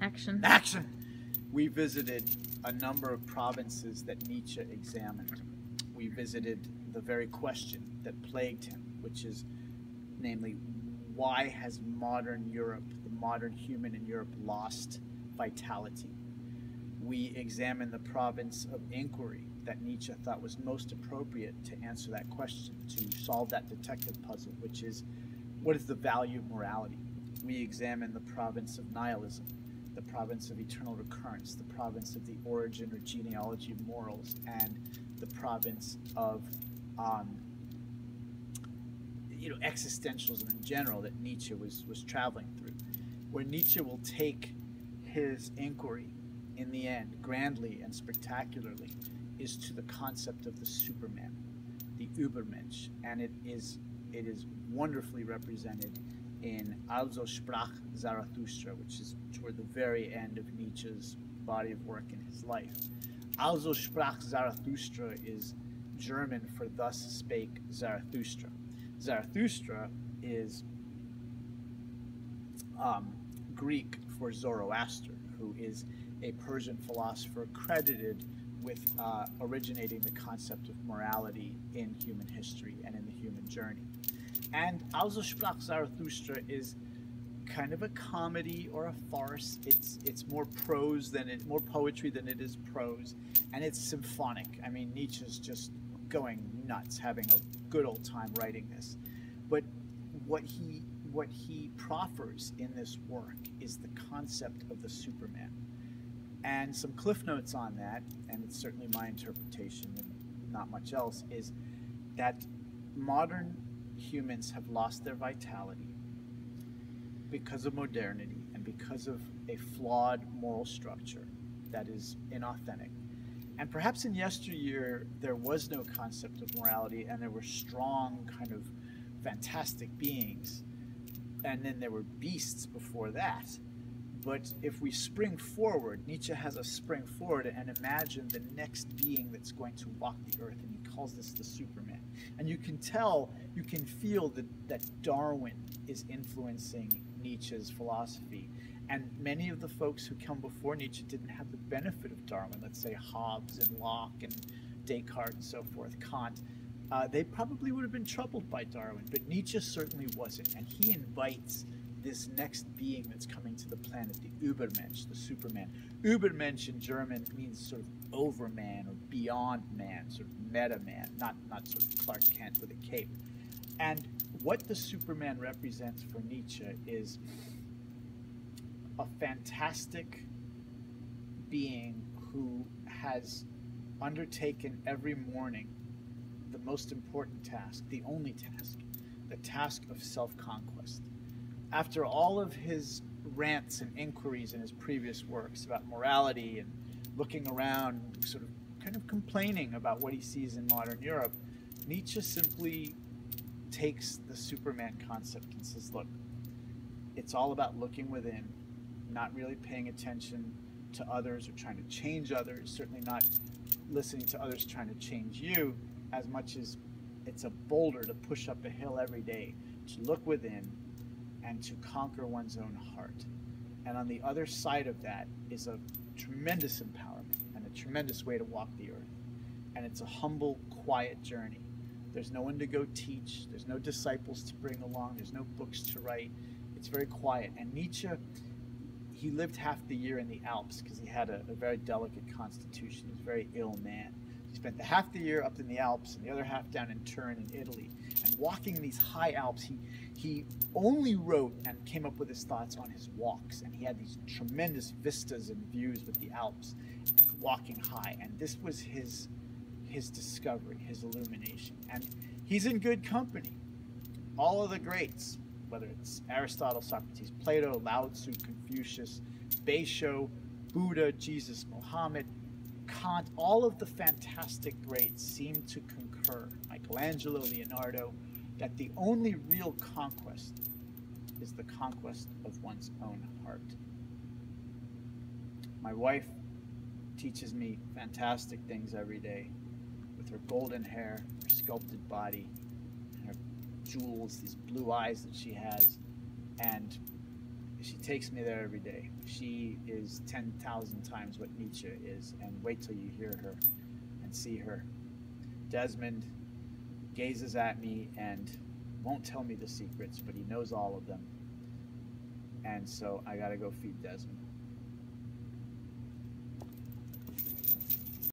Action. Action! We visited a number of provinces that Nietzsche examined. We visited the very question that plagued him, which is, namely, why has modern Europe, the modern human in Europe, lost vitality? We examined the province of inquiry that Nietzsche thought was most appropriate to answer that question, to solve that detective puzzle, which is, what is the value of morality? We examined the province of nihilism, the province of eternal recurrence, the province of the origin or genealogy of morals, and the province of existentialism in general that Nietzsche was traveling through, where Nietzsche will take his inquiry in the end, grandly and spectacularly, is to the concept of the Superman, the Übermensch, and it is wonderfully represented in Also sprach Zarathustra, which is toward the very end of Nietzsche's body of work in his life. Also sprach Zarathustra is German for thus spake Zarathustra. Zarathustra is Greek for Zoroaster, who is a Persian philosopher credited with originating the concept of morality in human history and in the human journey. And Also sprach Zarathustra is kind of a comedy or a farce. It's more more poetry than it is prose, and it's symphonic. I mean, Nietzsche's just going nuts, having a good old time writing this. But what he proffers in this work is the concept of the Superman. And some cliff notes on that, and it's certainly my interpretation and not much else, is that modern humans have lost their vitality because of modernity and because of a flawed moral structure that is inauthentic. And perhaps in yesteryear there was no concept of morality, and there were strong kind of fantastic beings, and then there were beasts before that. But if we spring forward, Nietzsche has us spring forward and imagine the next being that's going to walk the earth, and he calls this the Superman. And you can feel that Darwin is influencing Nietzsche's philosophy. And many of the folks who come before Nietzsche didn't have the benefit of Darwin, let's say Hobbes and Locke and Descartes and so forth, Kant. They probably would have been troubled by Darwin, but Nietzsche certainly wasn't. And he invites this next being that's coming to the planet, the Übermensch, the Superman. Übermensch in German means sort of overman or beyond man, sort of meta-man, not sort of Clark Kent with a cape. And what the Superman represents for Nietzsche is a fantastic being who has undertaken every morning the most important task, the only task, the task of self-conquest. After all of his rants and inquiries in his previous works about morality and looking around, sort of kind of complaining about what he sees in modern Europe, Nietzsche simply takes the Superman concept and says, look, it's all about looking within, not really paying attention to others or trying to change others, certainly not listening to others trying to change you, as much as it's a boulder to push up a hill every day, to look within and to conquer one's own heart. And on the other side of that is a tremendous empowerment and a tremendous way to walk the earth. And it's a humble, quiet journey. There's no one to go teach. There's no disciples to bring along. There's no books to write. It's very quiet. And Nietzsche, he lived half the year in the Alps because he had a very delicate constitution. He was a very ill man. He spent the half the year up in the Alps and the other half down in Turin in Italy. And walking these high Alps, he only wrote and came up with his thoughts on his walks. And he had these tremendous vistas and views with the Alps, walking high. And this was his discovery, his illumination. And he's in good company. All of the greats, whether it's Aristotle, Socrates, Plato, Lao Tzu, Confucius, Basho, Buddha, Jesus, Muhammad, Kant, all of the fantastic greats seem to concur, Michelangelo, Leonardo, that the only real conquest is the conquest of one's own heart. My wife teaches me fantastic things every day with her golden hair, her sculpted body, and her jewels, these blue eyes that she has. And she takes me there every day. She is 10,000 times what Nietzsche is, and wait till you hear her and see her. Desmond gazes at me and won't tell me the secrets, but he knows all of them. And so I gotta go feed Desmond.